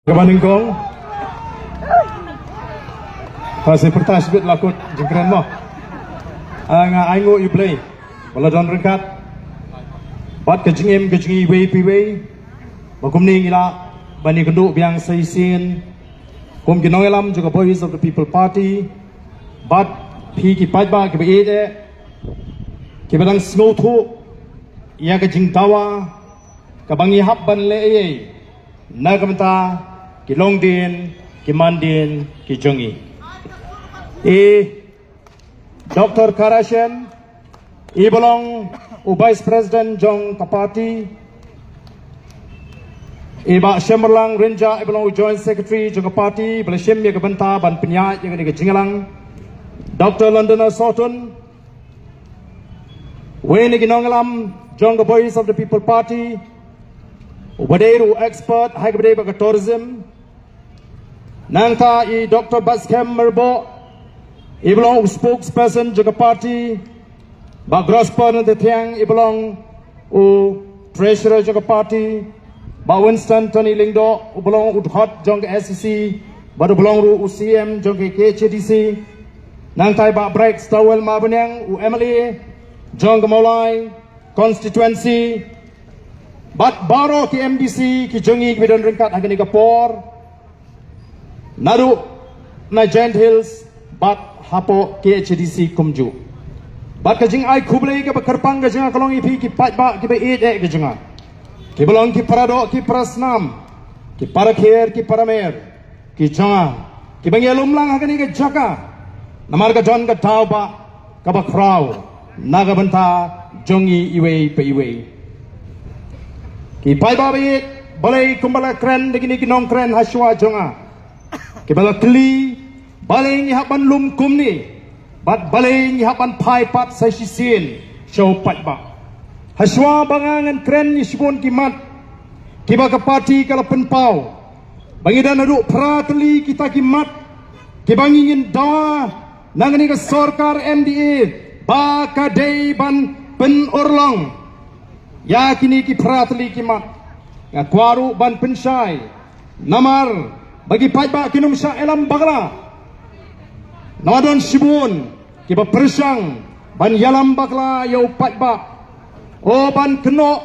Kabaning kong Pasal pertas bit lakut jengkeren mo nga aingo you play wala don rengkat bat kejengim kejengi wei piwei makumning ila bani kenduk biang saisin kum ginongelam juga Voice of the People Party bat pi ki pajba ki beede ki badang snowtu ya kejeng tawa kabangi habban le nagamta ki longdin ki mandin ki jongi Dr. Karashen belong Vice President Jong Kapati Ba Shemerlang Renja belong Joint Secretary Jong Kapati Bala Shem ya kabanta ban penya ya ke jingalang Dr. Londoner Sotun Weni ginongalam Jong Voice of the People Party Waderu expert hai kabade ba tourism Nangta Dr. Baskem Merbo belong spokesperson Jaga Party ba Grospan de Tiang belong treasurer Jaga Party ba Winston Tony Lingdo belong hot Jong SCC ba belong UCM Jong KCDC Nangtai ba break Stowell Mabanyang MLA Jong Molai constituency Bat baro ki MDC ki jongi ki bidon ringkat hagani kapor Nadu na Giant Hills bat hapo KHDC kumju bat kajing ai kublai ke kerpang ke janga kalong ipi ki patba ki be ke janga ki belong ki parado ki prasnam ki parakher ki paramer ki janga ki bangelum lang hagani ke jaka namar ka jon ka tauba ka ba kraw naga banta jongi iwe pe iwe ki paiba be balai kumbala kren degini ki nong kren haswa jonga ki bala kli baling haban lum kumni bat baling haban pai pat sai sisin show patba haswa bangangan kren ni sibon kimat kiba ka parti kala penpau bangidan adu pratli kita kimat kibangingin dawa nangani ka sarkar MDA ba ka dei ban pen orlong ya kini ki pratli kimat ya kwaru ban pensai namar bagi patba kinum sya elam bagla Nawadon Shibun kiba persang ban yalam bakla yau patba o ban keno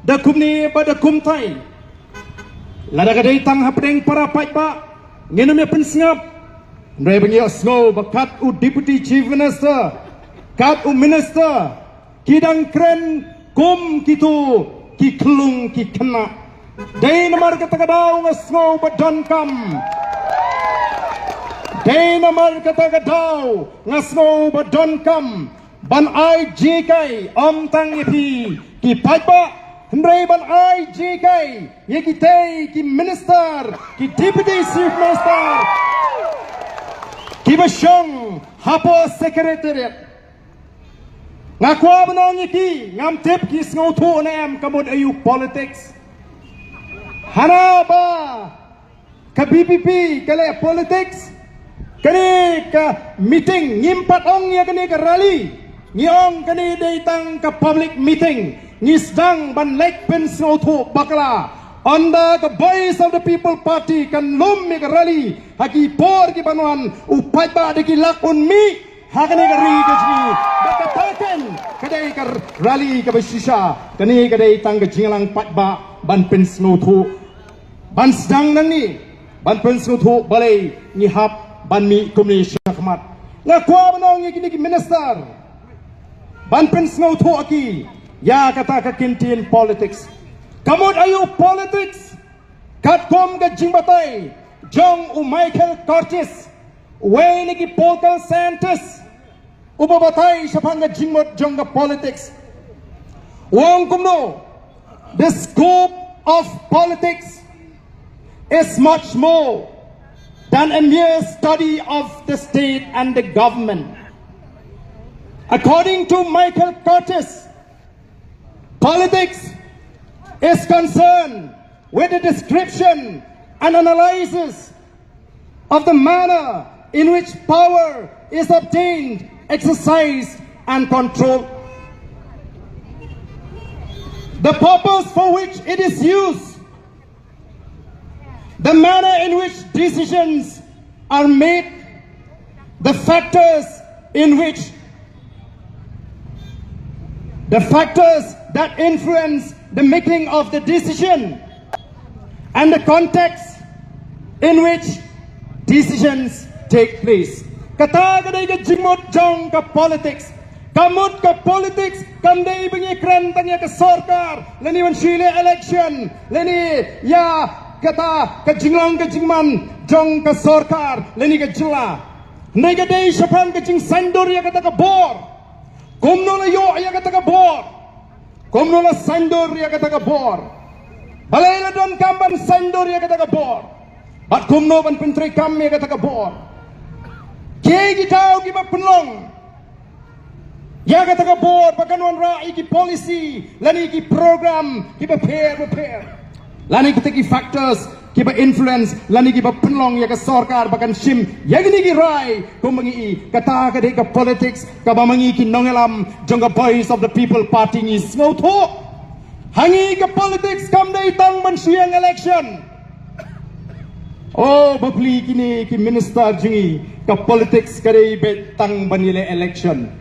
da kumni pada kumtai lada kadai tang hapdeng para patba ngenum ya pensngap ndai bangi snow bakat u deputy chief minister kat u minister kidang kren kum kitu ki klung ki kena dai namar kata kadau ngasnow badan kam Dei namar kata kadau ngasno badon kam ban ai jikai om tang ipi ki paiba hendrai ban ai jikai ye ki tei ki minister ki deputy chief minister ki basyong hapo secretariat ngakwa banong iki ngam tip ki sngotu nem kamod ayu politics hana ba ka BPP kale politics kani ka meeting ngimpat ong ya kani ka rally ngiong kani datang ka public meeting ngisdang ban lek pen snothu bakla onda ka Voice of the People Party kan lum mi ka rally haki por ki banuan upai ba de ki lakun mi hakani ka ri ka jini baka paken kadai ka rally ka basisha kani ka datang ka jinglang patba ban pen snothu ban sedang nang ni ban pen snothu balai ni hap ban mi kumni syakmat ngakwa banong iki minister ban pensngau tho aki ya kata ka kintin politics kamot ayu politics kat kom ga jingbatai jong u Michael Curtis we ni ki political scientist ubabatai sapang ga jingmot jong ga politics wong kumno the scope of politics is much more than a mere study of the state and the government. According to Michael Curtis, politics is concerned with the description and analysis of the manner in which power is obtained, exercised, and controlled. The purpose for which it is used, the manner in which decisions are made, the factors that influence the making of the decision, and the context in which decisions take place. Kata kadai ke jimut jong ke politics, kamut ke politics, kamdai bengi keren tanya ke sorkar, leni mensyile election, leni ya kata ke jinglang ke jingman jong ke sorkar, leni ke jela. Ndai kadai syapang ke jing sandor ya kata ke bor, kumno la yo ya kata ke bor, kumno la sandor ya kata ke bor. Balai la don kamban sandor ya kata ke bor. Bat kumno ban pentri kami ya kata ke bor. Kiai kita kita penlong. Ya kata ke bor bakanuan rai ki policy, lani ki program kita prepare. Lani kita ki factors kita influence, lani kita penlong ya ke sorkar bakan sim. Ya gini ki rai kumangi kata ke ke politics ka bamangi ki nongelam jongga voice of the people party ni sngoto. Hangi ke politics kam dai tang mensiang election. Oh, bapli kini ki minister jingi ke politics kadai bet tang banile election.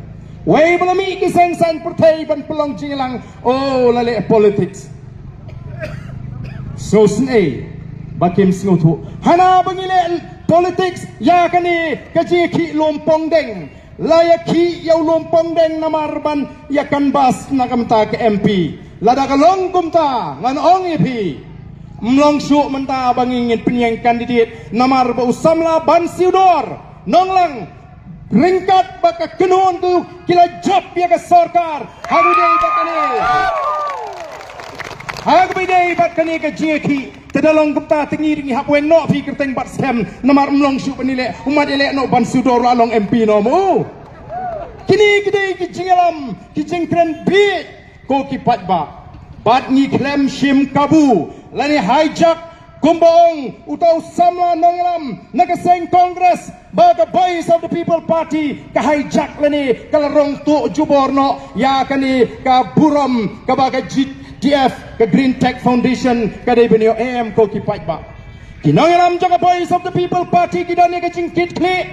Wei belami ki sen pertai ban pelong jingilang. Oh, lale politics. So sne bakim sngotu. Hana bangile politics ya kani kaji ki lompong deng. Layak ki yau lompong deng namar ban ya kan bas nakamta ke MP. Lada kalong kumta ngan ong EP mlong su menta bangingin penyang kandidat namar ba usamla ban siudor nonglang ringkat baka kenuan tu kila job ya ke sorkar hagudei bakani ke jeki tedalong kumta tingi ringi hapwen no pi kerteng bat scam namar mlong su penile umat ele no ban siudor along MP no mu kini gede ki jingalam ki jingkren beat ko ki patba bat ni klem shim kabu lani hijack kumbong utau samla nonglam nakaseng congress baga voice of the people party ka hijack lani kalarong tu juborno ya kani ka buram ka baga GTF ka Green Tech Foundation ka dai benio am ko ki patba kinonglam jaga voice of the people party kidani ka jingkit kli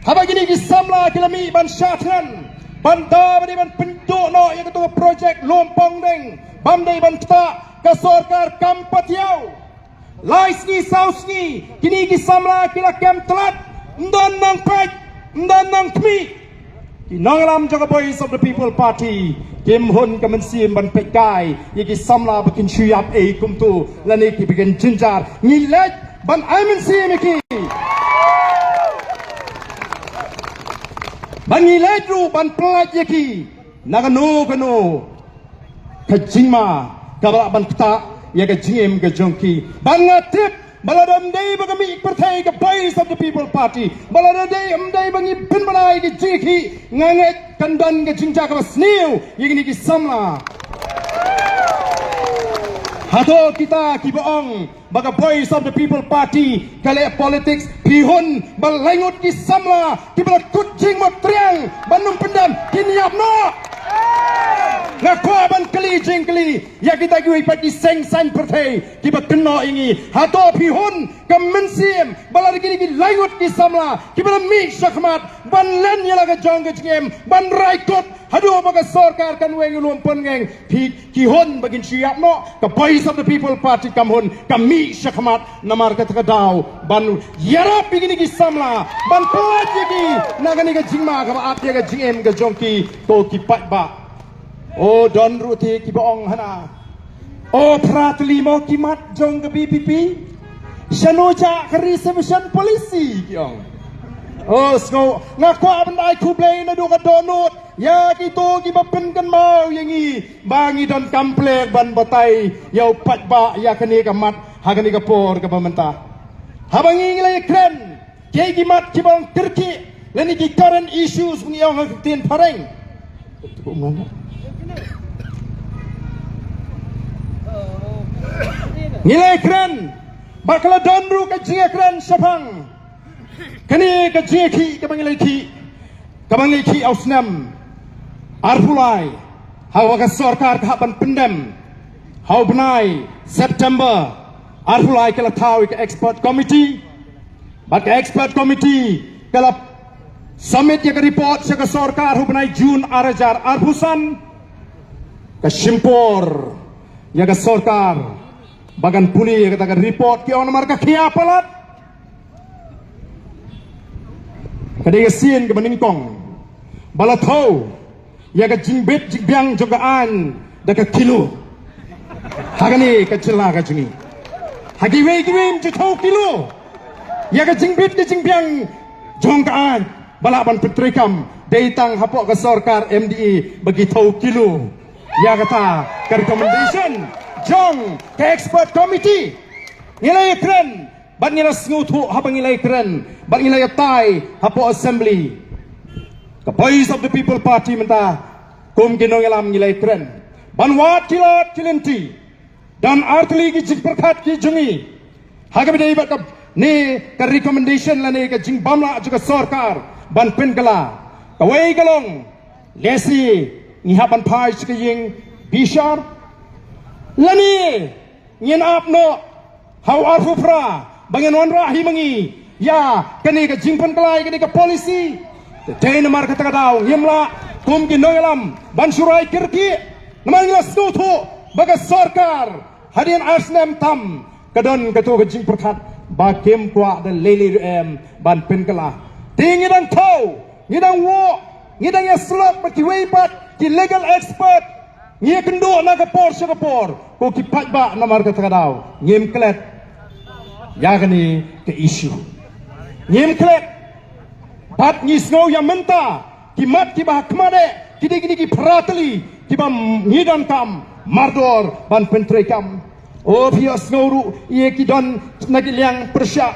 haba gini ki samla kilami ban syatran banda bani ban penduk no yang ketua projek lompong deng bamdai ban tak ke sorkar kampatiau lais ni saus ni kini ki samla kila kem telat ndan nang pek ndan nang kmi kinonglam jaga voice of the people party kim hun kemensim ban pekai yiki samla bakin syuyap kumtu lani ki bikin jinjar ngilet ban aimensim iki bangi ledru ban pelaj yaki nagano kano kajingma kabala ban peta ya ke jingem ke jongki ban ngatip baladam dei bagami pertai ke voice of the people party baladam dei amdai bangi pin banai ke jiki nganget kandan ke jingja ke sniu yini ki samla hato kita ki boong baga voice of the people party kale politics pihun balengut ki samla ki bala kucing mo triang banum pendam kiniap no ngakwa ban kali jingkli ya kita gi pati seng san pertai ki ba keno ingi hato pihun kemensim bala gini ki lengut ki samla ki bala mi syakmat ban len yala ga jong ke jingem ban raikot hadu baga sorkar kan weng lumpon ngeng ki hon bagin siap no ka voice of the people party kam hon kami syakmat namar ka takadaw ban yarap begini ki samla ban pelat ki nagani ka jingma ka at ya ka jingem ka jongki to ki patba oh don ruti ki boong hana oh pratli mo ki mat jong ka BPP shanoja ka reservation policy ki ong oh sko ngakwa bandai kublay na do ka donut ya kito ki bapen kan mau yangi bangi don kamplek ban batay yaw patba ya kani ka mat hagani ka por ka pamenta habangi ngilay kren kay ki mat ki bang terki lani ki current issues bungi yaw ngaktin pareng ngilay kren bakala donru ka jinga kren sapang kani ka jingi ka bangilay ki ausnam arpulai hawa ka sorkar ka ban pendem hau benai September Arpulai kala tahu ke expert committee. Bak expert committee kala summit ya ke report sa ke sarkar hubunai Jun arajar arpusan ke simpor ya ke sarkar bagan puli ya kata ke report ke on marka kia palat kadai sin ke meningkong balatau ya ke jingbit jingbiang jogaan dak kilo hagani kecela ka jungi hagiwe giwem jitau kilo ya ke jingbit ke jingbiang jogaan balaban petrikam datang hapok ke sarkar MDE bagi tau kilo ya kata ke recommendation jong ke expert committee nilai keren ban nilai sengutu habang nilai keren ban nilai tai hapok assembly ke voice of the people party menta kum ginong alam nilai keren ban wat kilot kilinti dan artli ki jing perkat ki jungi haga bidai ba ni ke recommendation la ni ke jing bamla juga sarkar ban penkala kawai galong lesi ngihapan pai ke ying bishar lani ngin apno how arfufra bangen wanra himangi ya kani ke jingpan kelai kani ke polisi dei namar kata kadau yimla kum ki noyalam ban surai kirki namar ngas tutu baga sarkar hadian asnem tam kadon katu ke jing perkat bakem kwa dan lele ban penkala tingi dan tau ngidang wo ngidang ya slot baki weipat ki legal expert ngie kendo na kapor ko ki patba namar kata kadau ngiem klet yagani ke issue ngiem klet pat ngisno ya menta ki mat ki bah kmade ki digi ki pratli ki bam ngidan kam mardor ban pentre kam o pias ngoru ye ki don nagilyang persya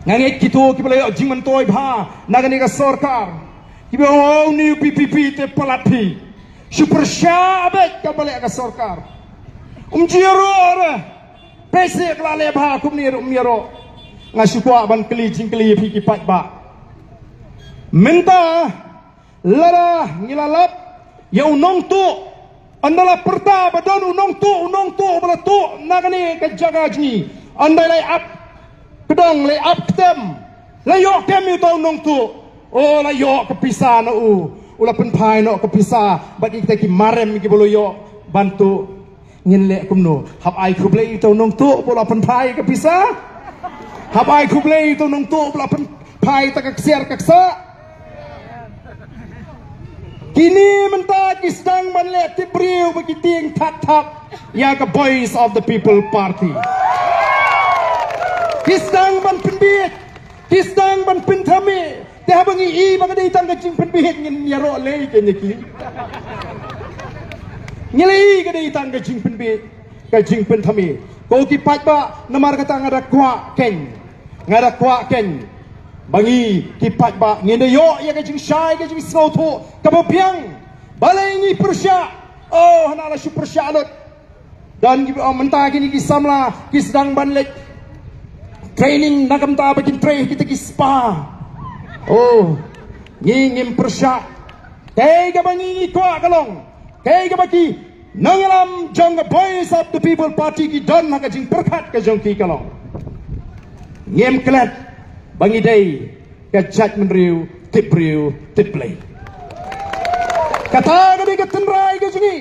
ngange kito ki bale jingman toy bha nagani ka sarkar ki bo new PPP te palatpi super Shah abet ka balik ke sarkar jiro ora pese klale bha kum ni miro ngasukwa ban kli jingkli phi ki pat ba minta lara ngilalap ya unong tu andala perta badon unong tu bala tu nagani ke jaga jni andai up kedong lay up tem layok tem itu unong tu oh layok kepisah na ula penpai no kepisah bagi kita ki marem ki boloyo bantu nginle kumno hab ai kuble itu nong tu bola penpai kepisah hab ai kuble itu nong tu bola penpai tak keser kaksa kini menta ki sedang banle tibriu bagi ting tat ya ke voice of the people party ki sedang ban penbit ki sedang ban pentame dia bangi I bagai datang ke jing penbihit ngin yaro lei ke nyeki ngilei ke datang ke jing penbihit ke jing pentami ko ki patba namar kata ngada kwa ken bangi ki patba ngin yo ya ke jing shai ke jing snautu ke bopiang balai ni persya oh hanala shu persya lut dan mentah kini ki samla ki sedang banlek training nakam ta bakin train kita ki spa oh, ngingim persyak. Kaya bangi kwa kalong. Kaya baki nangalam jong voice of the people party ki don haka jing perkat ke jong ki kalong. Ngim klet bangi day ke judgment riu tip play. Kata gadi ke tenrai ke jingi.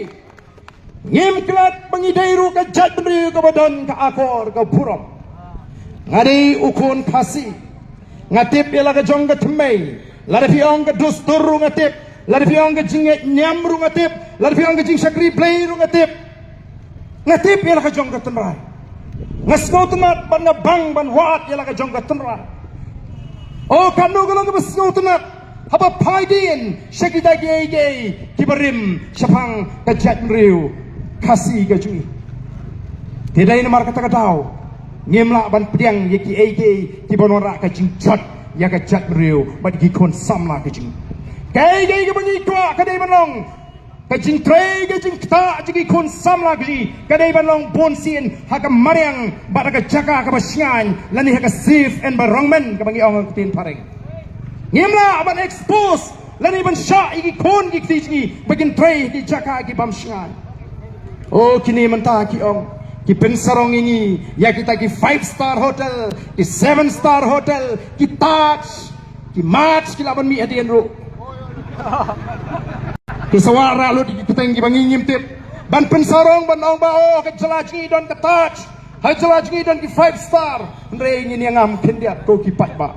Ngim klet bangi day ru ke judgment riu ke badan ke akor ke purom. Ngadi ukun kasih. Ngatip ia laga jong ke temai lada piong ke dustur ngatip lada piong ke jinget nyam ngatip lada piong ke jing sakri play ngatip ia laga jong ke tenrai ngasngau tenat ban bang ban wat ia laga jong ke tenrai oh kanu kalau ke besngau tenat haba paidin syakita gei kibarim syapang ke jat meriu kasih ke jui tidak ini mar kata kadau ngimla ban pediang ye ki ki bonora ka jing jot ya ka jat riu bat ki kon samla ka jing kai ke bangi kwa ka dei banong ka jing trei ka jing ta ji kon samla ka ji ka dei banong bon sin ha ka mariang bat ka jaga ka basyan lani ha ka safe environment ka bangi ong tin pareng ngimla ban expose lani ban Shah iki kon ki ti bagin trei ki jaga ki bam syan oh kini mentah ki ong ki pensarong ini ya kita ki 5-star hotel, ki 7-star hotel, ki Taj, ki March ki laban mi hadian ro. Ki sawara lo di kita ngi bangingim tip. Ban pensarong ban ong bao ke jelaji don ke Taj. Hai jelaji don ki 5-star. Ndre ini yang am kendiat ko ki patba.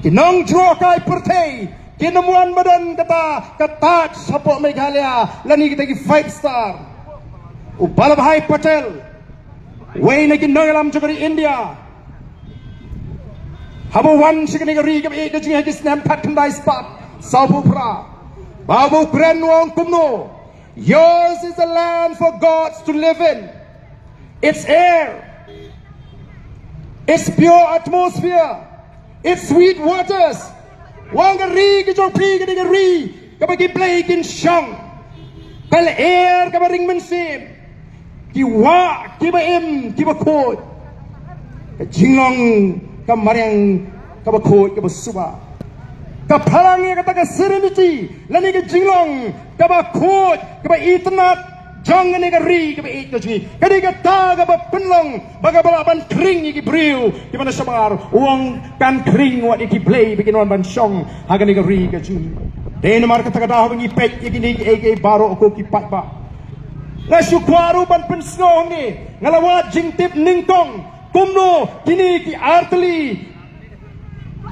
Ki nong jro kai pertei. Ki nemuan badan kata ke Taj sapok Meghalaya. Lani kita ki 5-star. Balabhai Patel way na ginangalam jogari India habo wan sigani gari gam e gajing hagis nam patandai spot sabu pra babu kren wong kumno. Yours is the land for gods to live in. Its air, its pure atmosphere, its sweet waters. Wang gari gajong pi gari kabagi play kin shang kal air kabaring mensim kiwa kiba im kiba khot jinglong kamaryang kaba khot kaba suba ka phalangi kata ka serenity lani ka jinglong kaba khot kaba itnat jong ni ka ri kaba it ka ji kadi ka ta kaba penlong baga balaban kring ki briu ki mana sabar uang kan kring wat ki play bikin wan ban song hagani ka ri ka ji Denmark kata ka dah ngi pet ki ni ke baro ko ki patba na syukwaru ban pensngong ni ngalawat jingtip ningkong kumno kini ki arteli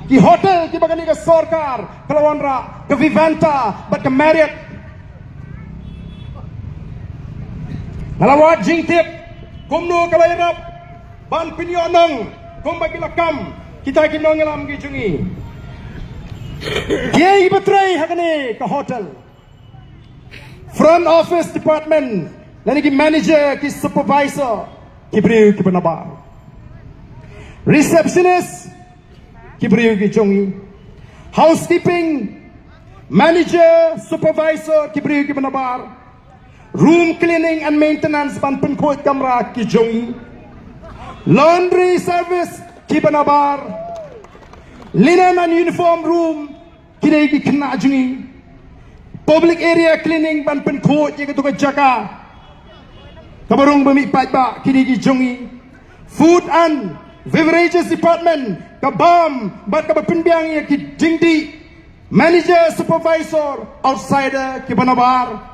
ki hotel ki bagani ka sarkar kalawan ra ke Vivanta bat ke Marriott ngalawat jingtip kumno kalayrap ban pinyonong kum bagi lakam kita kinong ngalam ki jungi kiai betray hakane ka hotel front office department lani ki manager ki supervisor ki briu ki penabar receptionist ki briu ki jongi housekeeping manager supervisor ki briu ki penabar room cleaning and maintenance ban penkot kamera ki jongi laundry service ki penabar linen and uniform room ki ki kena jongi public area cleaning ban penkot ye ka jaga kabarong bami patba kini gi jongi food and beverages department kabam bat kabapinbiang ye ki jingdi manager supervisor outsider ki banabar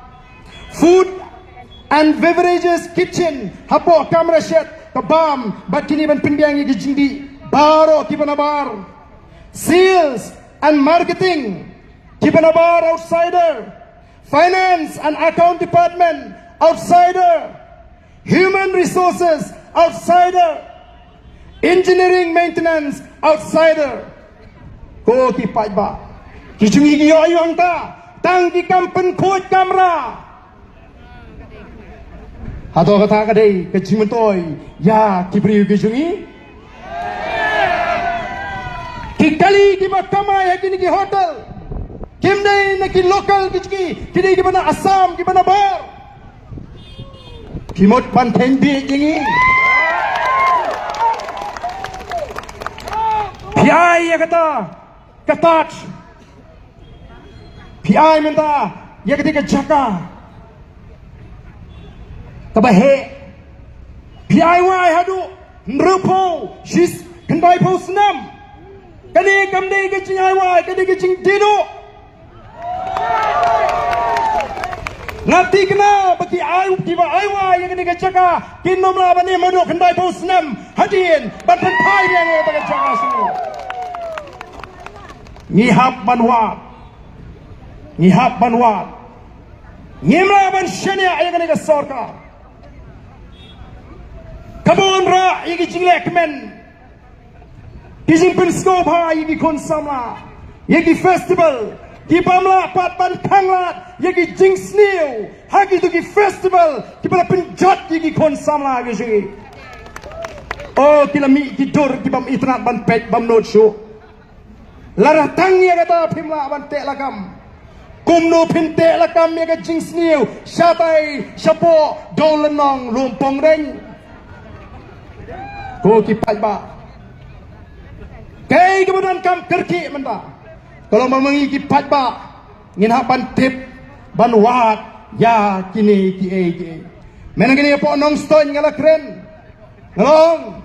food and beverages kitchen hapo kamera shed kabam bat kini ban pinbiang ye ki jingdi baro ki banabar sales and marketing ki banabar outsider finance and account department outsider human resources outsider engineering maintenance outsider ko ki patba ki jungi gi yo ta tang ki kampen khot kamera hato kata ka dei ke jimentoy ya ki priu ki jungi ki kali ki makama ya ki hotel kimdai na ki local ki dei ki bana Assam ki bana bar Kimot panteng di jingi. Piai ya kata Taj. Piai minta ya ketika jaka. Tabahe. Piai wai hadu nrupo shis kendai po senam. Kani kamdai ke jingai wai kani ke jing dino. Nanti kena bagi ayu tiba aywa yang kena jaga kinom lah bani madu kendai pau senam hadiin ban pai yang kena jaga semua ngihap banwat ngimla ban syania yang kena sarkar kabon ra yang jingleh kemen kijing penskop ha yang konsamla yang festival ki pamla pat pan khanglat yagi jing snew hagi tu ki festival ki pala pinjat yagi kon samla ge jingi oh kilami ki dur ki bam itnat ban pet bam not show lara tang ya kata phimla ban te lakam kumno phinte lakam ya ge jing snew shatai shapo dolenong lumpong reng ko ki patba kai kemudian kam kerki menda kalau memangi ki patba ngin hapan tip ban wat ya kini ki Menangani po nong stone ngala kren. Ngalong.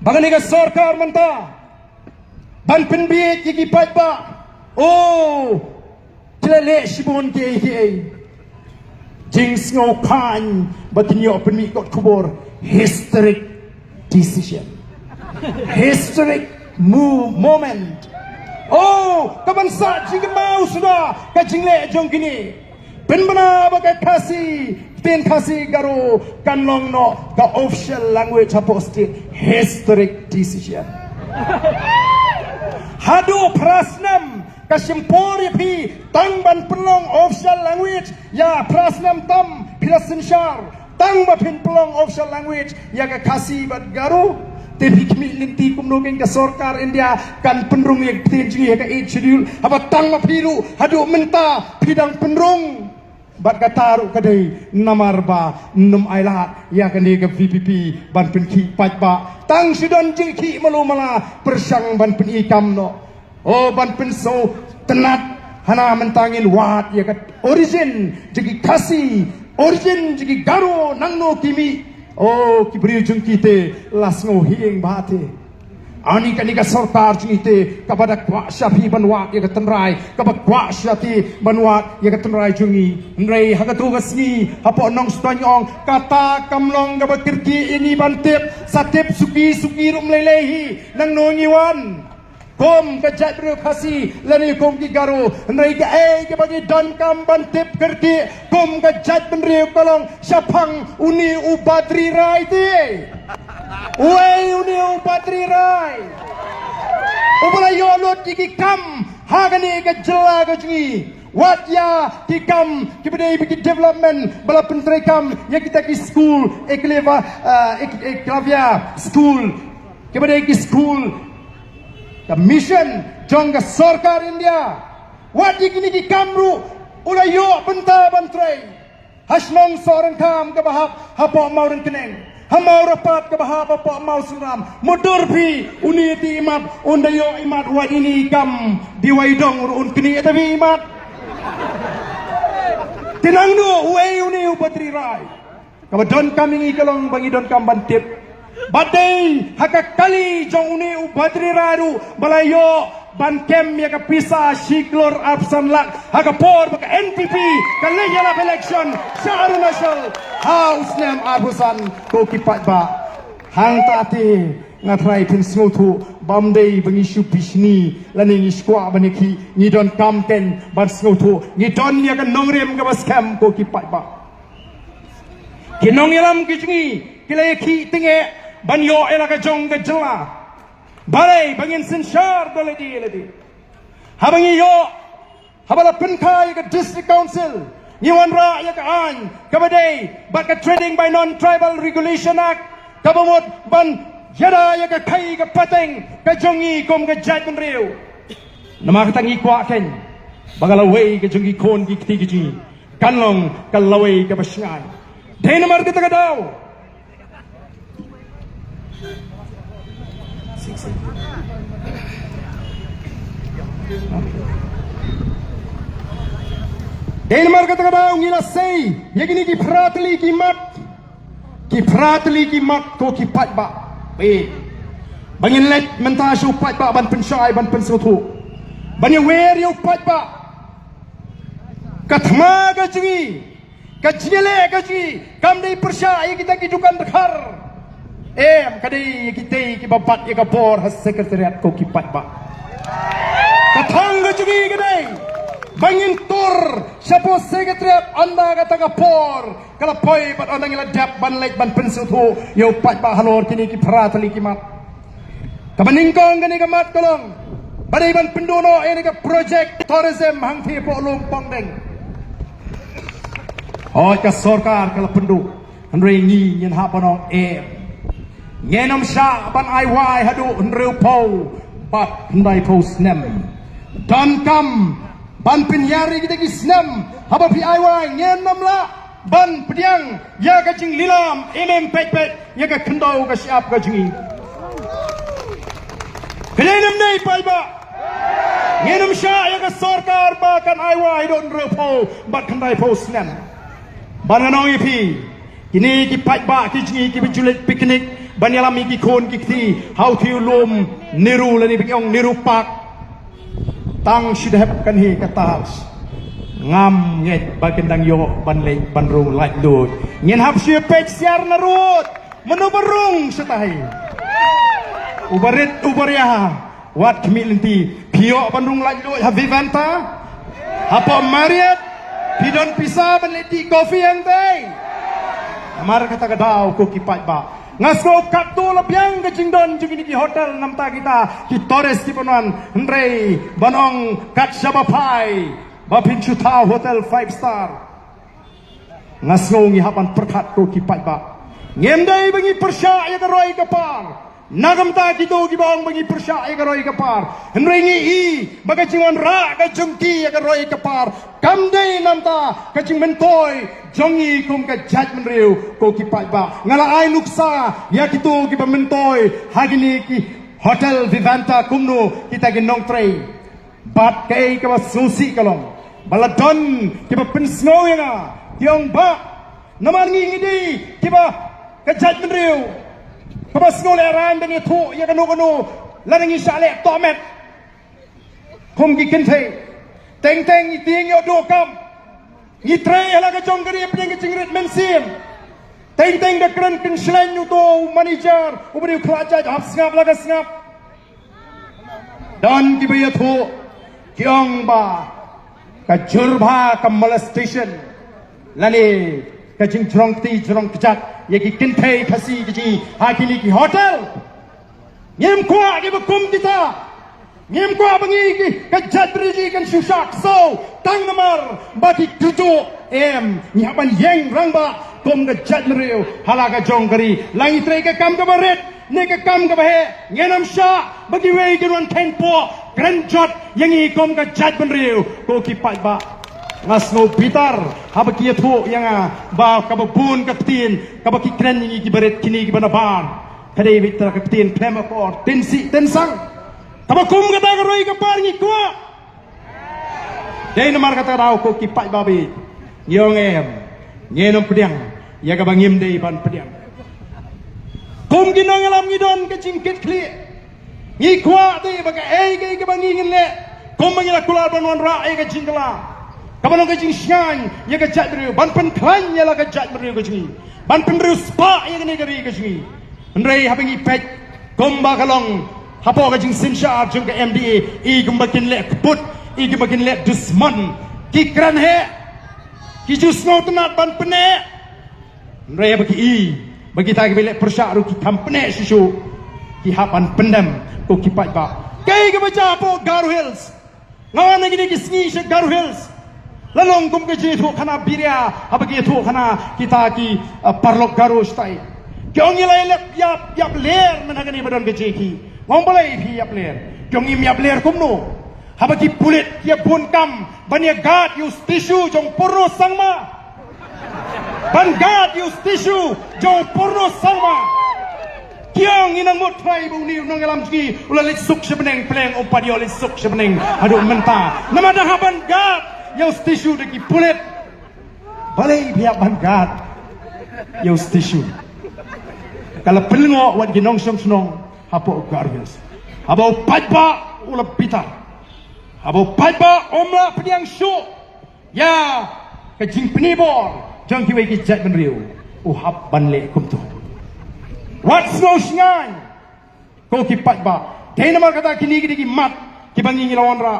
Bagani ka sarkar manta. Ban penbiet yaki pa. Oh. Tilale shibon ke. Jings ngo kan batinyo penmi kot kubor. Historic decision. Historic moment. Oh, kabansa jing mau sudah ka jingleh jong kini. Penbana bagai kasih, pen kasih garu kanlong no ka official language aposti historic decision. Hadu prasnam kasimpori pi tangban pelong official language ya prasnam tam pilasin syar tang bapin pelong official language ya ka kasih bat garu. Tapi kami linti kumnogeng ke sarkar India kan penrung yang tinggi ya ka schedule apa tang mapiru hadu menta pidang penrung bat kataru kadai namarba num ailat ya kan dia ke VPP ban penki pajba tang sidon jiki malu mala persang ban pen ikam no oh ban penso tenat hana mentangin wat ya ka origin jiki kasih origin jiki garu nangno kimi. Oh, kibri jung kite lasngo hieng bate. Ani kanika sarkar jung ite kepada kwa syafi banwat ya ketenrai kepada kwa syafi banwat ya ketenrai jungi. Nrei hakatu gasni apa nong stanyong kata kamlong kepada kirki ini bantip satip suki rum lelehi nang nongiwan. Kom kejat birokrasi lani kom ki garu nrei ke ke bagi don kam bantip kerti kom kejat benriu kolong syapang uni ubadri rai ti wei uni ubadri rai ubala yolot ki kam hagani ke jela ke jungi wat ya ki kam ki bedai bagi development bala pentrai kam ya kita ki school ekleva eklavia school ki bedai ki school the mission jong ka sarkar India wadi kini ki kamru ulayo benta bantrai hasnong sorang kam ka bahap hapo mauren keneng hamau rapat ka bahap hapo mau suram mudurpi uniti imat undayo imat wa ini kam diwaidong urun kini tapi imat tinangno uai uni upatri rai kabadon kami kalong bangidon kam bantip badai hakakali jong uni ubadri raru balayo bankem ya ka pisa shiklor absan lak hakapor baka NPP kalenya la election Shah national house nem abusan ko kipat ba hang tati ngatrai pin smotu bamdei bangisu bisni laning iskwa baniki ni don kamten ban smotu ni don ya ka nongrem ka baskam ko kipat ba kinong yalam kijngi kilay ki tinge banyo elaka jong ke jela balai bangin sensyar dole di habangi yo habala penkai ke district council nyiwan ra ya ka an kabadai bat ka trading by non tribal regulation act kabamot ban yada ya ka kai ka pateng ka jongi kom ka jat benriu nama ka tangi kwa ken bagalaway ka jongi kon ki kiti kanlong kalaway ka basngai denamar kita ka daw Denmark kata kata ngila sei yagini ki pratli ki mat ko ki pat ba be bangin let mentashu pat ba ban pensyai ban pensotu bani wer yo pat ba kathma ga jingi ka jingleh ga jingi kam dei persyai kita ki dukan dekhar kadai kita ki babat ya ka bor has sekretariat ko ki pat ba kathang ga jingi kadai bangin tur siapa sekretariat anda kata kapor kalau poi bat orang yang ledap ban lek ban pensil tu yo pat ba halor kini ki pratali ki mat kabaningkong kini kamat kolong badai ban pendono ini ka project tourism hang thi po lung pongdeng oh ka sarkar kala pendu henry ni yen ha panong ngenom Shah ban ai wai hadu henry po bat hendai po snem dan kam ban penyari kita kisnam haba pi aiwai ngenom la ban pediang ya ka jing lilam pet ya ka kendau ka siap ka jingi kelenam nei pai ba ngenom Shah ya ka sarkar ba kan aiwai don repo bat kendai po snam banganong ipi kini ki pajba ki jingi ki bijulet piknik banyalami ki khon ki thi how to lum niru lani bikyong niru pak tang should have kan hi katas ngam nget bagandang yo banlay banrung light load ngin hap siya page siar narut menuberung setahi ubarit ubarya wat kemilinti pio bandung light load havivanta apa mariat pidon pisa banleti kopi yang teh amar kata kadau ko kipat ba ngasko kaptu lebyang ke jingdon juga di hotel namta kita ki Torres ki panon hendrei banong kat sabapai ba pynshitom hotel 5 star ngasko ngi hapan perkat ko kipat ba ngemdai bangi persya ya roi kapar nagamta gitu gibang bagi persya ya roi kapar hendrei ngi i baga jingon ra ka jungki ya roi kapar kamdai namta ka jing mentoy jongi kum ka judgment riu ko kipat ba ngala ai nuksa ya gitu giba mentoy hagini ki hotel vivanta kumno kita gi nong trei bat kai ka susi kalong baladon kiba pensngo ya tiong ba namar ngi ngidi kiba ka judgment riu kabas ngol eran dengan tu ya kanu lanangi syalek tomet kum gi kente teng teng tieng yo do kam ni tre ala ka jong gari peng jingrit mensim teng teng da kran kin slen yu to manager ubri khraja hap sngap la ka sngap dan ki baya tu kyong ba ka jurba ka molestation lani ka jing jrong ti jrong kjat ye ki kinte khasi ki hakini ki hotel ngem kwa ki bakum kita ngem kwa bangi ki ka jatri ji kan shushak so tang namar baki tuju ni haban yeng rangba kom ga jatri halaga jongari langi tre ka kam ka baret ne ka kam ka bahe ngenam sha bagi wei ki ron tempo grand jot yangi kom ka jatri ko ki pai ba ngasno bitar habaki thu yang ba kabun kaptin kabaki kren ni ki baret kini ki banaban kade bitar kaptin klema ko tensang kabakum kata roi ka par ni kwa dei namar kata rau ko ki pai babi yongem ngenom pediang ya ka bangim dei ban pediang kum ginong alam ngidon ka jingkit kli ni kwa dei baga ke bangi ngile kum mangila kulal banwan ra ka jingla kapan orang kecing siang, ya kejat beriu. Ban penklan ya lah kejat beriu kecing. Ban penriu spa ya kene keri kecing. Andrei hapengi pet komba kalong. Hapo kecing simsha jung ke MDA. I gembakin lek put, i gembakin lek dusman. Kikran he, kijus ngau tenat ban pene. Andrei bagi bagi tak bilek persyaru ki kampene susu. Ki hapan pendam ko kipat ba. Kai ke baca hapo Garu Hills. Ngawan lagi ni kisngi se Garu Hills. Lalong kum keji tu khana biria abagi tu khana kita ki parlok garu stai kyong ilai lep yap ler menagani badan keji ki ngom boleh phi yap ler kyong im yap ler kum no abagi pulit kia bun kam bania gad use tissue jong porno sangma ban gad use tissue jong porno sangma kyong inang mot trai bu ni nong alam ki ulalit suk sebeneng pleng ompadio lit suk sebeneng aduh menta namada haban gad yang tisu deki pulit balai biak bangkat yang tisu kalau pelengok wan ginong senong hapo garbus abo pajba ula bitar abo pajba omla pediang show ya kejing penibor jang kiwe ki jat benriu uhap banle kumtu what's no shngai ko ki pajba dei namar kata kini ki mat ki bangi ngilawan ra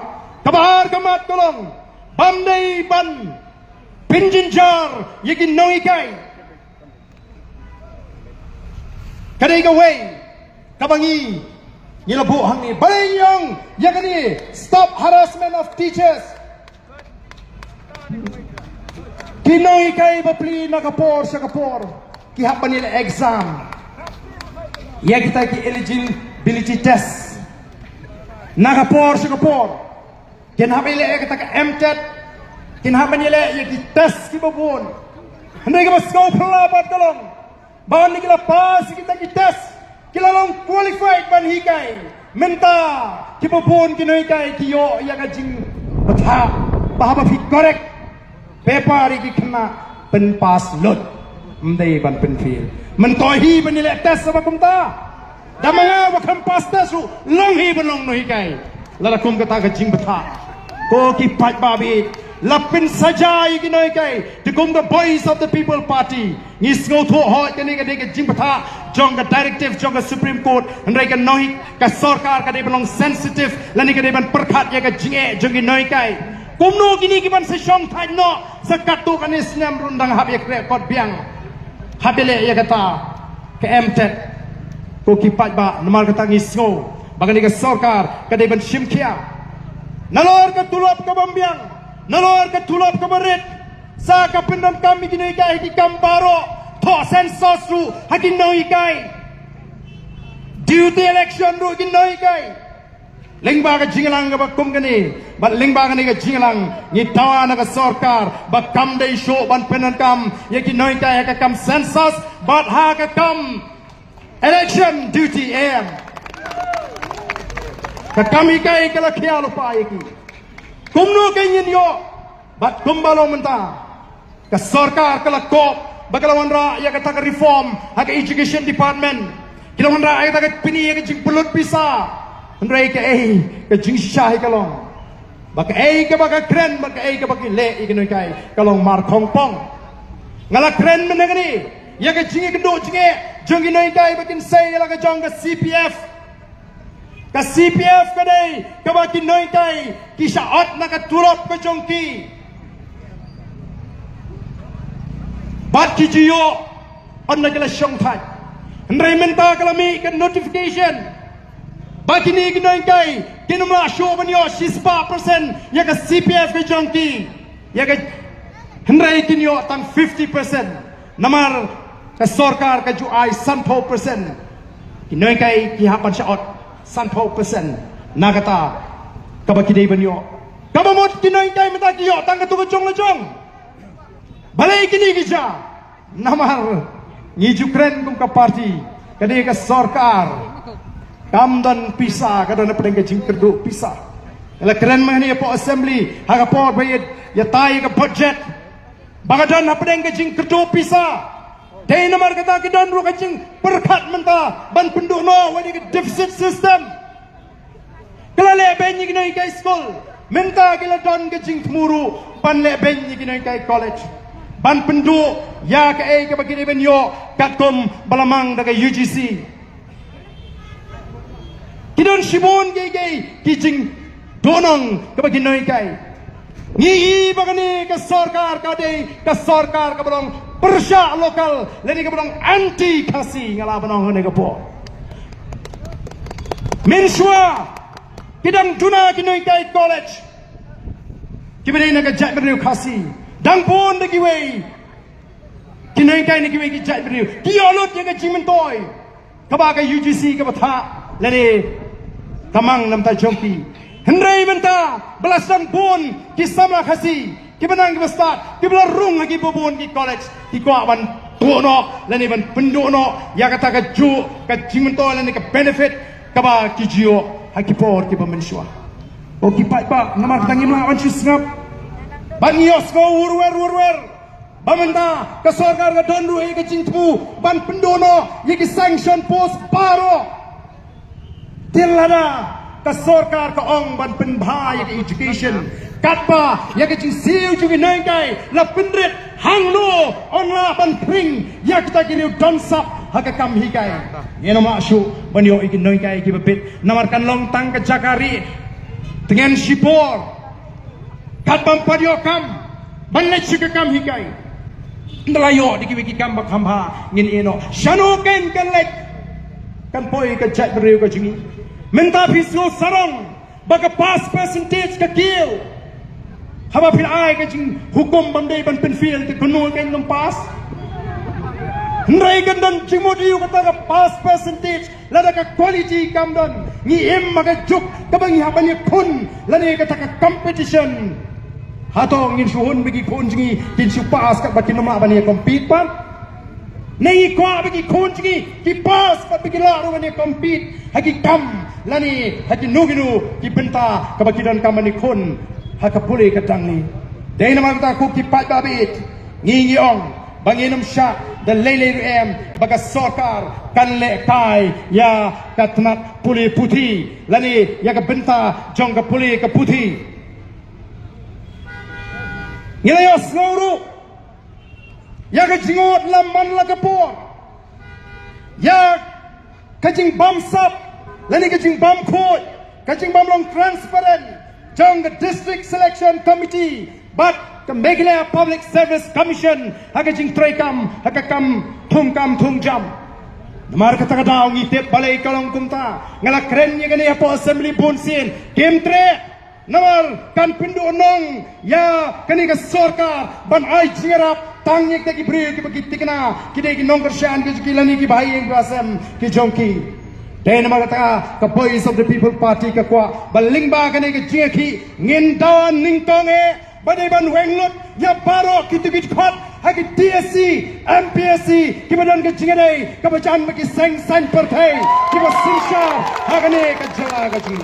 kabar kamat tolong Bamdai ban pinjinjar yagi noikai kadai gawai kabangi nilabu hangi bayang yagani stop harassment of teachers kinoikai bapli nakapor sakapor kihapan nila exam ya kita ki eligibility test nakapor sakapor kin hapen ile kata MTET kin hapen ile ye ki test ki babon hendai ka basko pelabat kalong ban ni kila pas kita ki test kila long qualified ban hikai menta ki babon ki noi kai ki yo ya ka jing batha bahaba fi correct paper ki khna pen pas lot mdei ban pen feel men tohi ban ile tes sama kumta damanga wakam pas tesu long hi ban long no hi kai lala kum kata ka jing batha ko ki pat babi lapin sajai ginoi kai to kum the voice of the people party ngis go tho ho kani ka de jing batha jong the directive jong the supreme court andai ka noi ka sarkar ka de belong sensitive lani ka de ban perkhat ya ka jinge jong ginoi kai kumno gini ki ban se shong thai no sakatu kan islam rundang hab ya kot biang habele ya kata ke emtet ko ki pat ba namal kata ngis go bagani ka sarkar ka de ban shimkhia nalor ka tulop ka bambiang nalor ka tulop ka barit sa ka pindam kami gini kai ki kambaro tho sensus ru hakin noi kai duty election ru kin noi kai lengba ka jinglang ka bakum kani bat lengba kani ka jinglang ni tawa na ka sarkar ba kam dei show ban penan kam ye ki noi kai ka kam sensus bat ha ka kam election duty am ka kami kai ka la khia lo pa ye ki kumno kai nyin yo bat kumbalo menta ka sarkar ka la kop bagalawan ra ya ka ta reform ha ka education department kilawan ra ya ta ka pini ya ka jing pulut pisa andrai ka ka jing Shah ka long baka ka baka kren baka ka baka le ignoi kai ka long mar khong pong ngala kren men ngani ya ka jing ka do jinge jong ginoi kai bakin sei la ka jong ka CPF ka dei ka baki noi kai ki shaot na ka turop ka jong ki bat ki jiyo on na kala shong thai andrai menta kala mi ka notification baki ni ginoi kai kinuma show ban yo 6% ya ka CPF ka jong ki ya ka andrai kin yo tang 50% namar ka sarkar ka ju ai 100% kinoi kai ki hapan shaot 100% nagata kabaki dei ban yo kabamot kinoi kai mata ki yo tang ka tu ka jong la jong balai kini kija namar ni Ukraine kum ka party kade ka sarkar kam dan pisa kadana pedeng ka jing kerdu pisa la keren mangni po assembly haga po bayet ya tai ka budget bagadan pedeng ka jing kerdu pisa dei namar kata ki dan ru ka jing perkhat menta ban penduk no wani ka deficit system kelale benyi kinai kai school menta kila don ka jing muru ban le benyi kinai kai college ban penduk ya ka ka bagi ben yo katkom balamang daga UGC kidon shibon ki jing donong ka bagi noi kai ngi bagani ka sarkar ka dei ka sarkar ka balong persya lokal leni ka balong anti kasi ngala banong ne ka po mensua kidang duna kinoi kai college kibene na ka jat beriu kasi dang pun de kiwei kinai kai ni kiwei ki jat beriu ki olot ye ka jimentoi ka ba ka UGC ka batha lene kamang nam ta jongki hendrai menta belasang pun ki sama khasi ki benang ki bestat ki belarung ki bobon ki college ki ko ban tono lene ban pendono ya kata ka ju ka jimentoi lene ka benefit ka ba ki jio haki por ki pemensua o ki pa namar tangi mlawan singap ban yos ko urwer bamenta ka sarkar ka donru e ka jingtmu ban pendono ye ki sanction post paro tilana ka sarkar ka ong ban penbha ye ki education katpa ye ki jing siu ju ki nai kai la pendret hanglo onla ban pring ya kita ki riu donsap haka kam hi kai yeno ma shu ban yo ki nai kai ki bebit namarkan long tang ka jakari dengan shipor kat pampadio kam banle chika kam hikai ndalayo diki kam bakhamba ngin eno shano ken kanlet kan poi ka chat beriu ka jingi menta piso sarong baka pass percentage ka kill haba pil ai ka jing hukum bandai ban penfil ke kunul ken nom pass ndrai kan dan jing modiu kata ka pass percentage lada ka quality kam dan ngi em maga juk ka bangi habani kun lane kata ka competition hato ngin suhun bagi kun jingi kin su pass kat bakin nama bani compete pan nei ko bagi kun jingi ki pass pat bagi la ro bani compete haki kam lani haki nuginu ki benta ka bagi dan kam bani kun haka pule ka tangni dei nama kata ku ki pat babit ngi ong banginum Shah the lele em baga sorkar kan le kai ya katnat puli puti lani ya ka benta jong ka puli ka puti ngilayos nguru ya ka jingot lamban la ka por ya ka jing bam sap lani ka jing bam khoi ka jing bam long transparent jong the district selection committee but the Meghalaya Public Service Commission hakajing troikam hakakam thung jam namar kata daw ngitip balay kalong kumta ngala kren nya gani po assembly bunsin kemtre namar kan pindu nong ya kani ka sorkar ban ai jingarap tangnyek ta ki bri ki bagitikna ki de ki nong kershan ki kilani ki bhai eng rasam ki jongki den namar kata ka voice of the people party ka kwa balingba kani ka jeki ngin dawan ning tonge badai ban wenglot ya baro kitu khot hagi DSC MPSC kibadan ke jingadai kabajan maki seng perthai kiba sinsha hagane ka jala ka ji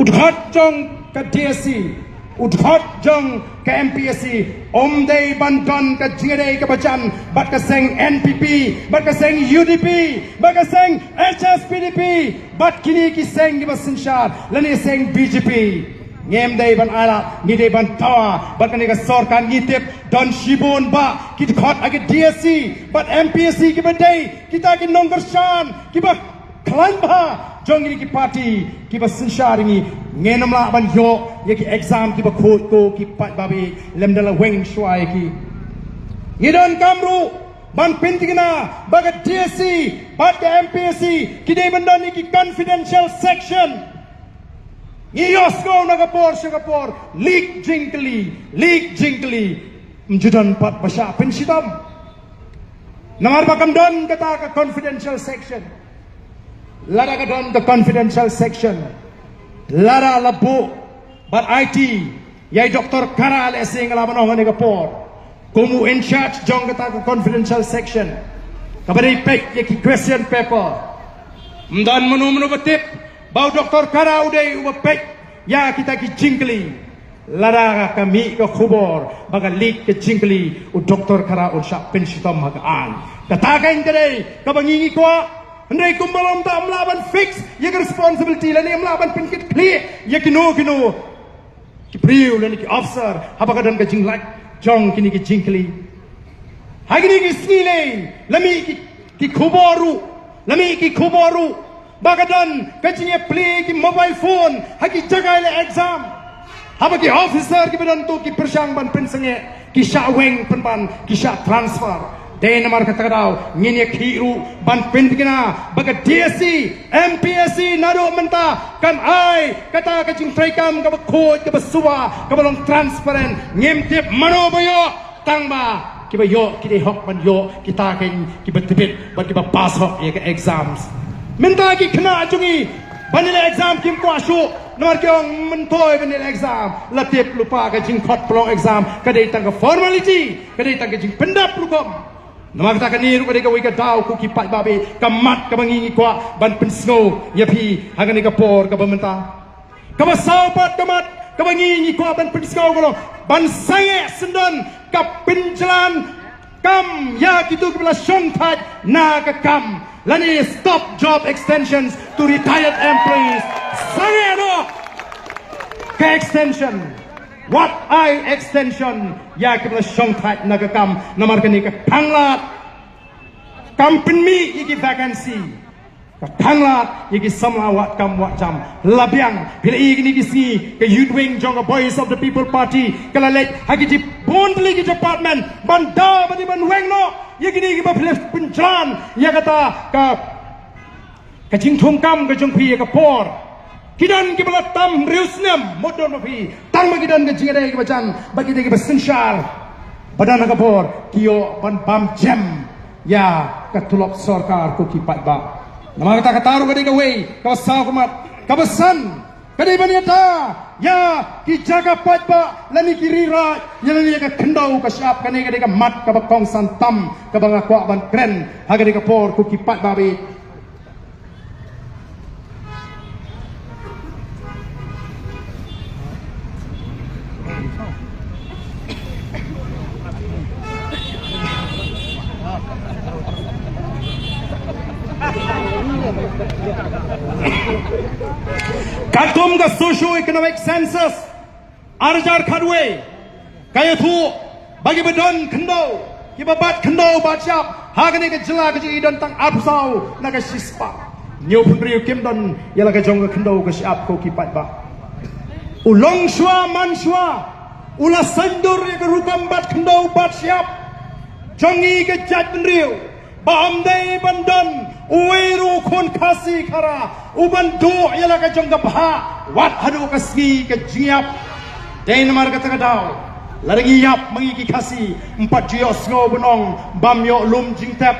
udhat jong ka DSC udhat jong ka MPSC omdei ban don ka jingadai kabajan bat ka seng NPP bat ka seng UDP bat ka seng HSPDP bat kini ki seng kiba sinsha lani seng BJP ngem day ban ala ni day ban tawa bat kani ka sorkan ngitip don shibun ba kit khot age DSC but MPSC ki badai kita ki nongger shan ki ba klan ba jong ni ki party ki ba sinshar ni ngenam la ban yo ye ki exam ki ba khot ko ki pat babi lem dala weng shwai ki ngidon kamru ban pintigna baga DSC but the MPSC ki day ban don ni ki confidential section Iyosko nagapor leak jinkli mjudan pat basha pynshitom namar bakam don kata ka confidential section lara ka don the confidential section lara labu but IT yai Dr. Kara le sing laban ong nagapor kumu in charge jong kata ka confidential section kabari pek ye ki question paper mdan menu betip bau Dr. Kara uday ubapek ya kita ki jingli lara kami ke khubor baga lik ke jingli u Dr. Kara un Shah pynshitom magaan katakan kedai kabangingi kwa ndai kumbalom ta amlaban fix ye responsibility lani amlaban pinkit clear ye kino ki priu lani ki officer habaga dan ke jinglak jong kini ki jingli hagini ki snile lami ki khuboru Bagadan kecinya play ki mobile phone haki jaga le exam haba ki officer ki badan tu ki persang ban pynsangeh ki Shah weng penban ki Shah transfer den namar kata daw nginya khiru ban pintigna baga DSC MPSC nado menta kan ai kata kacing traikam ka khoj ka suwa ka balong transparent ngimtip mano bayo tangba ki bayo ki de hok ban yo kita ken ki betibit ban ki ba pass hok ye ka exams minta ki kena jungi banil exam kim ko asu nomor ke ong mentoy banil exam latip lupa ka jing khot pelong exam kadai tang ka formality kadai tang ka jing pendap lukom nomor ta ka ni ru kadai ka wi ka daw ku ki pat babe kamat ka bangingi kwa ban pensngo yapi hagani ka por ka bamenta ka basaw pat kamat ka bangingi kwa ban pensngo ko ban sange sendon ka pinjalan kam ya kitu kepala syongtat na ka kam lani stop job extensions to retired employees sange no ka extension what I extension ya kepala syongtat na ka kam namar kani ka thanglat company iki vacancy ka thanglat iki samla wat kam wat jam labyang bila iki ni kisi ka youth wing jong voice of the people party kala let hagi di bondli ki department banda bani ban weng no iki ni ki ba penjalan ya kata ka jing thum kam ka jong phi ka por kidan ki bala tam riusnem modon ma phi tang ma kidan ka jingade ki bacan bagi de ki basinshal badan ka por kio ban bam jam ya ka tulok sarkar ko ki pat ba nama kata kataru kadai ka wei ka saw kumat ka basan kadai baniata ya ki jaga pat ba lani kirira ya lani ka kendau ka syap kadai ka mat ka bakong santam ka banga kwa ban kren haga ka por ku ki pat ba be Katum ka socio-economic census arjar khadwe kaya thu bagi bedon kendo kibabat kendo batsyap hagani ka jela ka idon tang absau naga sispa new punriu kim don yala ka jong ka kendo ka siap ko kipat ba ulong shwa man shwa ula sandur ya ka rukam bat kendo batsyap jongi ka jat punriu Bahamdai bandan uweru kon kasi kara ubandu yala ka jong gabha wat hadu kasgi ka jiap dai namar ka tagadau larigi yap mangiki kasi 4 jios ngo bunong bamyo lum jingtep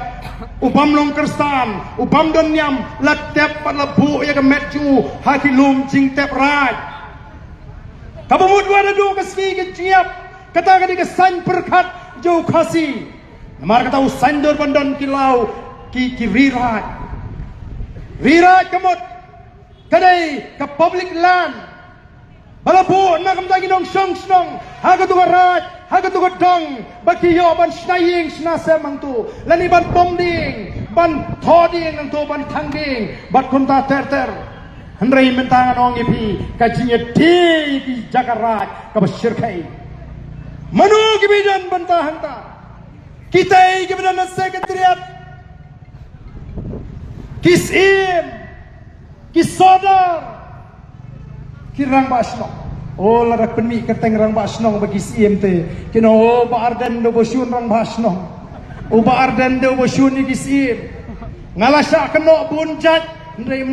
ubam long kerstan ubam don nyam latep palabu ya ka metju haki lum jingtep raj kabumud wadadu kasgi ka jiap kata ka di ka san perkat jo kasi Namar kata usandur bandan kilau ki rirat kamut kadai ke public land balabu nakam dagi nong song haga tu garat haga tu gadong baki yo ban snaying snase mangtu lani ban pomding ban thoding nang tu ban thangding bat kunta ter handrai mentangan ong ipi kajinya ti ki jagarat ka basyirkai manu ki bidan bantahan ta kita kepada sekretariat kisim kisodar kirang basno oh larak penmi keteng rang basno bagi sim te kino ba ardan do bosyun rang basno uba ardan do bosyun ni kisim ngalasa keno bunjat ndai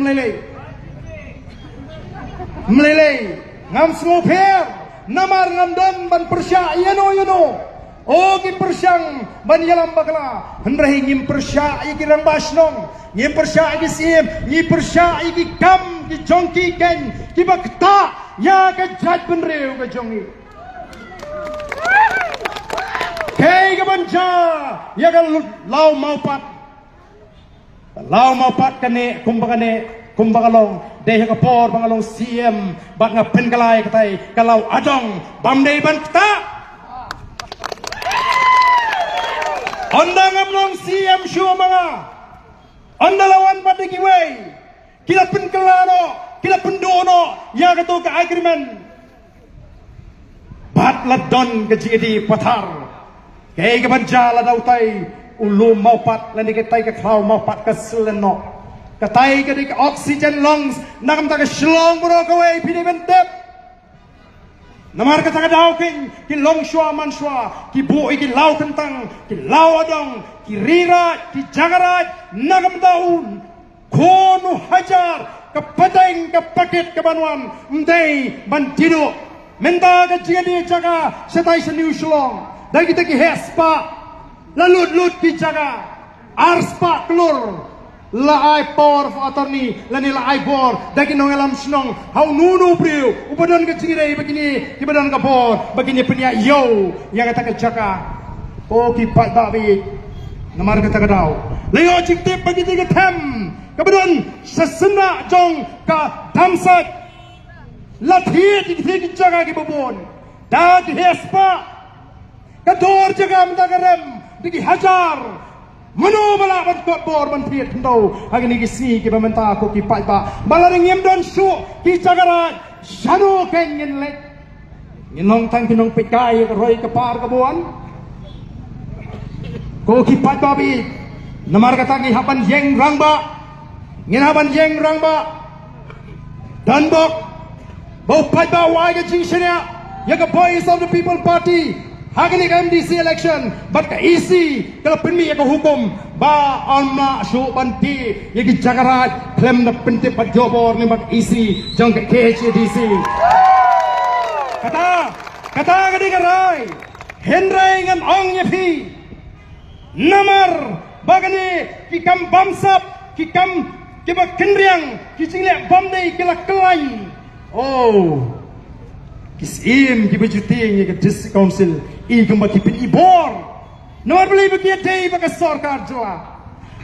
melelei ngam smoper namar ngamdan ban persya yano Oh ki persyang ban yalam bakla hendrahi ngim persya iki rang basnong ngim persya iki sim ngi persya iki kam ki jongki ken ki bakta ya ka jat benreu ka jongi kei ka banja ya ka lau mau pat kane kumbakalong deh ka por bangalong sim bak nga penkalai katai kalau adong bamdei ban kta Anda ngamlong siam syua mga Anda lawan pada giway Kila penkelano Kila pendono Yang katu ke agreement Bat ladon ke jadi patar Kaya ke banjala dautai Ulu mau pat Lani ketai ke klau mau pat ke seleno Ketai ke di ke oxygen lungs Nakam tak ke selong bro kawai Pini bentep Namar kata kadau ki long shwa man shwa ki boi ki lau kentang ki lau adong ki rira ki jagarat nagam daun konu hajar ke padang ke paket ke banuan mdei ban tido menta ke jadi jaga setai seniu shlong dan kita ki hespa lalut ki jaga arspa klur laai power of attorney lani laai bor dagi nong alam snong hau nunu priu upadan ke cingirei begini ki badan ka bor begini penia yo yang kata ke jaka oh ki pat babi namar kata kadau leo cingtip bagi tiga tem kemudian sesena jong ka damsat lathi ki jaka ki babon dak hespa kador jaga mentagarem digi hajar Mano bala ban kot bor ban piet kendo agni gisi ki bamenta ko ki pai ba bala ngem don su ki jagarat shano ken ngin le nginong tang kinong pikai ko roi ka par ka buan ko ki pai ba bi namar kata ki haban yeng rangba ngin haban yeng rangba dan bok bo pai ba wai ka jing shenya ya ka voice of the people party Hagani MDC election, but ka isi kalau penmi ka hukum ba alma shu banti yagi jagarat klem na penti pat jobor ni bak isi jang ka KHDC kata gadi garai henrai ngam ong yapi namar bagani kikam bamsap kikam kiba kendriang kijingle bamdei kila kelai oh kisim kibajuting ke district council igam bakipin ibor namar beli bakia dei baka sarkar jwa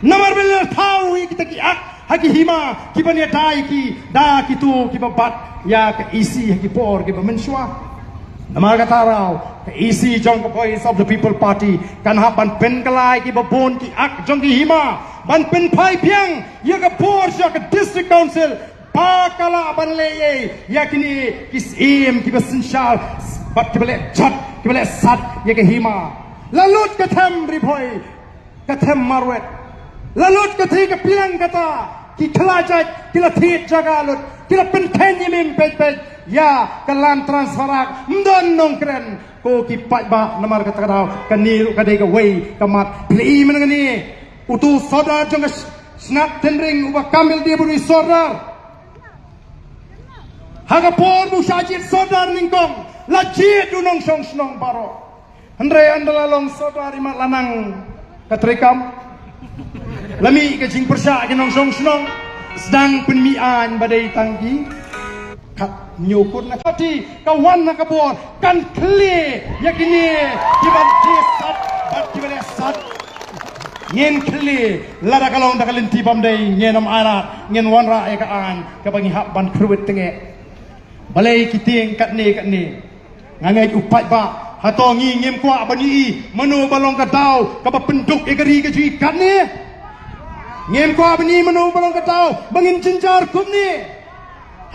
namar beli thau kita ki ak haki hima kibania dai ki da kitu kibabat ya ke isi haki por ki bamenswa namar katarau ke isi jong ka voice of the people party kan hapan penkalai ki babon ki ak jong ki hima ban pen pai piang ya ka board ya ka district council pakala ban leye yakini kis im ki basinshal bat ki bale chat ki bale sat ya ka hima lalut ka tham ripoi ka tham marwet lalut ka thi ka piang kata ki khlajat ki la thit jagalut ki la pen thanyimim pet ya kalan transferak mdon nongkren ko ki ba namar kata kadau kaniru kadai ka wei kamat plei menangani utu sodar jong snap tendring uba kamil dia buri sodar haga por bu sajit sodar ningkong lajit unong song snong baro andre andala long sodar imat lanang katrikam lami ke jing persya ke nong song snong sedang penmian badai tanggi kat nyukur na kati kawan na kabor kan kli yakini kiban sat bat kibale sat ngen kli lada kalong dakalin tibam dai ngenom alat ngen wanra e kaan kabangi hak ban kruwet tenge balai kiting katne ngangai upat ba hatongi ngem kwa bani manu balong kadau kaba penduk egari ke jui katne ngem kwa bani manu balong kadau bangin cincar kumni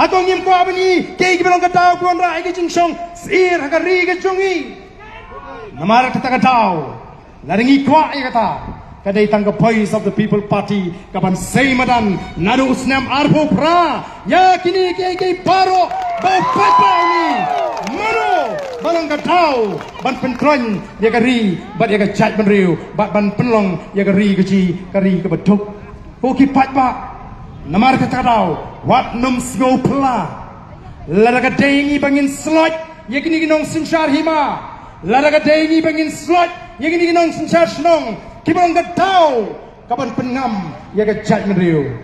hatong ngem kwa bani ke balong kadau kuan ra ke jingsong sir hagari ke jongi namara kata kadau laringi kwa e kata kadai tangga voice of the people party kapan sei madan nadu usnam arbo pra ya kini ke paro bau papa ni mano balong kadau ban pentron ya kari bat ya kachat ban riu bat ban penlong ya kari kari ke betuk ko ki pat ba namar kata kadau wat num snow pla lada kadai bangin slot ya kini ginong sinchar hima lada kadai bangin slot ya kini ginong sinchar snong kibang kadau kapan pengam ya ke jat menriu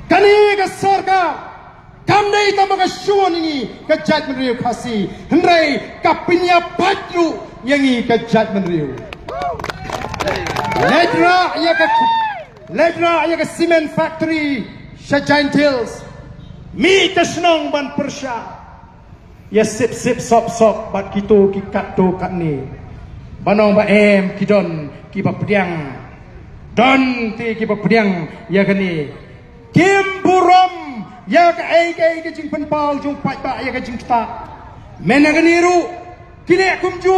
kani ke sorga kamdai tambah ke syuan ini ke jat menriu kasih hendrai kapinya baju yang ini ke jat menriu ledra ya ke cement factory Shajain Hills mi ke senong ban persya ya sip sop bat kito ki kato kat ni banong ba kidon kiba pediang don ti kiba pediang ya kani kim burom ya ka ai ke jing penpal jung pat ba ya ka jing ta menangani kini kumju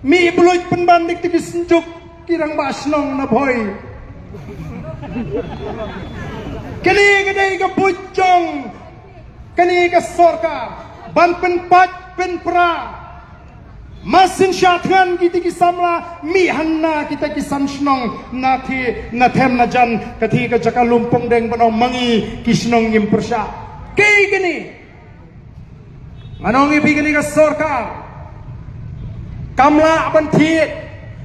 mi beloy penbandik ti senjuk kirang ba snong na boy kini kadai ka bujong kini ka sorka ban penpat penpra masin syatkan kita kisamla mi hanna kita kisan snong na them na jan kati ka jaka lumpong deng banong mangi kisnong ngim persya kay gini manong ibi gini ka sorka kamla abantit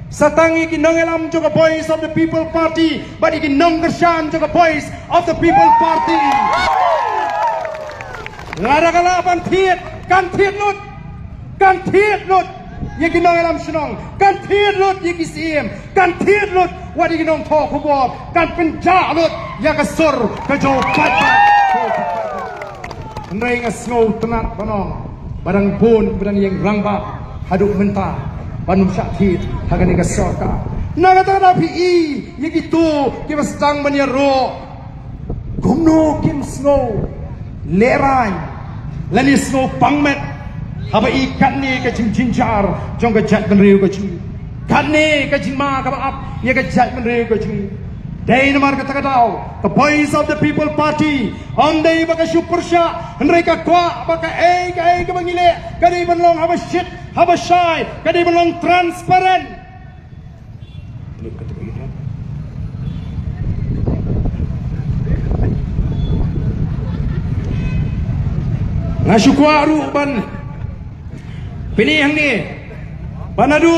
satangi kinong elam juga voice of the people party but ikinong kersyan juga voice of the people party lada kala abantit kan tiet lut yaki nong elam senong kan tiet lut yaki sim kan tiet lut wadi nong tho khobop kan penja lut ya kasur kajo pat nrai ngasngau tenat banong barang pun barang yang rangba haduk mentah banum syakit hagani kasor ka nagata da pi yaki tu ki bastang banyaro gumno kim snow lerai lani snow pangmet haba ikan ni ke cincar jong ke jat menriu ke cing kan ni ke jingma ka ap ye ke jat menriu ke cing dai namar kata kadau the voice of the people party on dai baka supersha mereka kwa baka ke bangile kadi benlong haba shit haba shy kadi benlong transparent ngasukwa ruban pilih yang ni banadu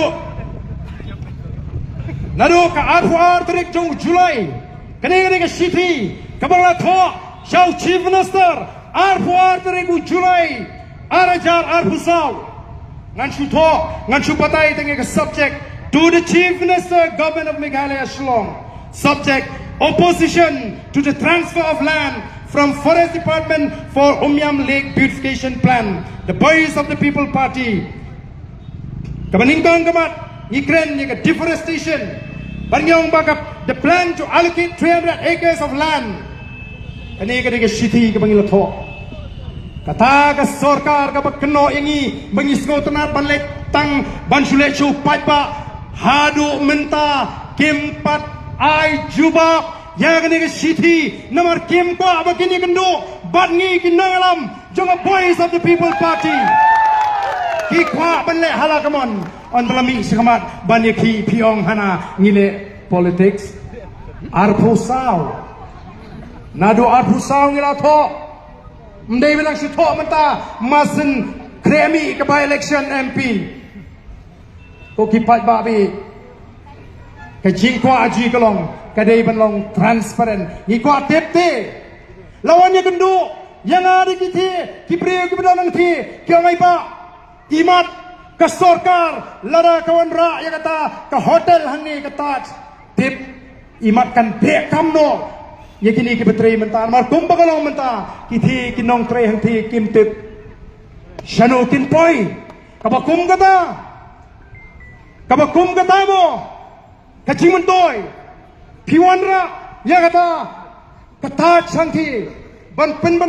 ka arfuar terik jong Julai kene ke city kabangla tho shau chief minister arfuar terik Julai arajar arfusau ngan shu patai tenge ke subject to the chief minister government of Meghalaya Shillong subject opposition to the transfer of land from Forest Department for Umyam Lake Beautification Plan. The voice of the People Party. Kamaningkang kamat, ikren yaka deforestation. Banyong bagap the plan to allocate 300 acres of land. Kani kani ke city ke bangil tho. Kata ke sarkar ke bakno ingi bangi skotna banlek tang bansule chu paipa hadu menta kimpat ai juba ya kani ke city nomor kim ko abakini kendo bangi kinangalam jonga voice of the people party. Ki kwa banlek halakamon on belami sekamat banyaki piong hana ngile politics arpusau nado arpusau ngila tho mdei benang si tho menta masin kremi ke by election MP ko kipat babi ke jingkwa aji kelong kadai benlong transparent ngikwa tepte lawannya gendu yang ada kiti kipriyo kibedanang ti kiangai pa imat ke sarkar lara kawan ra yang kata ke hotel hani kata tip imatkan bekam no yakini ki betri mentar mar kumpa kalong menta kiti kinong tre hang ti kim tip shano kin poi kabakum kata mo kaching mentoy piwan ra yang kata kata chanti ban pen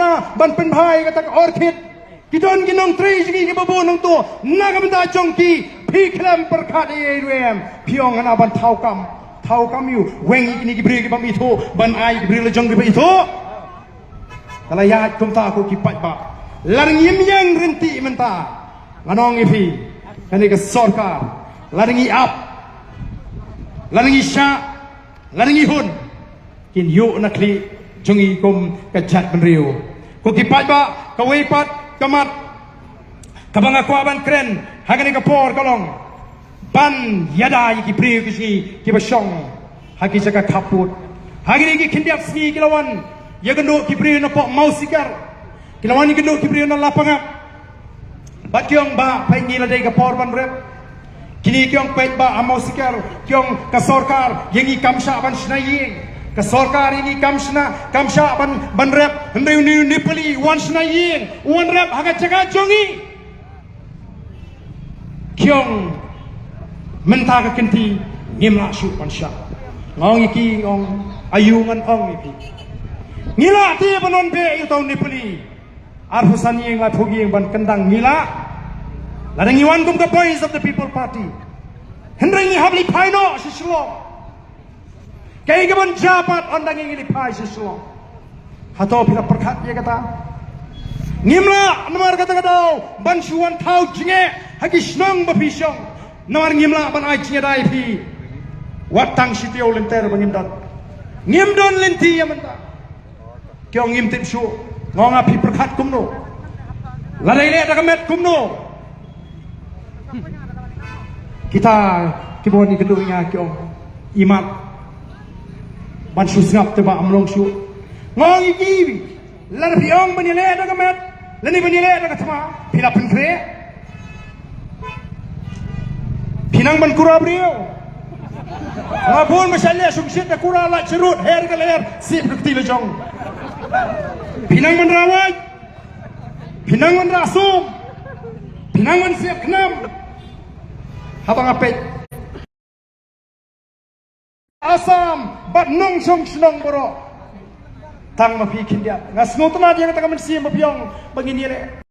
bhai kata orchid Kidon ginong tre sigi kibabu nong to nagamda chongki phiklam perkhat em piong hana ban thau kam yu weng ini kibri kibam itu ban ai kibri lejong kiba itu kala ya kumta aku kipat ba larang yem renti menta nganong ipi kani ke sarkar larang ap larang Shah larang hun kin yu nakli jongi kum kajat benriu ko kipat ba kawaipat kamat kabang aku aban keren hagani kapor kalong ban yada yiki priu kisi kibasong hagi jaga kaput hagani ki kindiap sni kilawan yagendo kipriu na pok mausikar kilawan yagendo kipriu na lapangap bakyong ba paingi ladai kapor ban rep kini kyong pet ba amausikar kyong kasorkar yangi kamsha ban snaying ke sarkar ini kamsha ban rep hendai nipali wan snaying wan rep haga jaga jongi kyong menta ka kenti ngimla shu pansha ngong iki ngong ayungan ong iki ngila ti banon be yu tau nipali arhusan yeng la phugi ban kendang ngila ladang iwan kum ka voice of the people party hendai ni habli phaino sislo kaya gaban jabat ondang ingin dipai sesuatu. Hato pila perkat dia kata. Ngimla nomor kata bansuan tau jingleh hagi snong bapisong. Nomor ngimla ban ai jingleh dai pi. Watang sitio lenter bangimdon. Ngimdon lenti ya menta. Kyo ngim tip su ngong api perkat kumno. Ladai le dakamet kumno. Kita kiboni kedungnya kyo imat ban susngap teba amlong su ngong iki lar piong banile daga met lani banile daga thama pila penkre pinang ban kura brio ngabun masalle sumsit da kura la cerut her ka ler sip dukti lejong pinang ban rawaj pinang ban rasum pinang ban siap knam habang apet Asam bat nong song snong boro tang mapi kindia ngas ngotna dia kata kamen si mapiong bangini le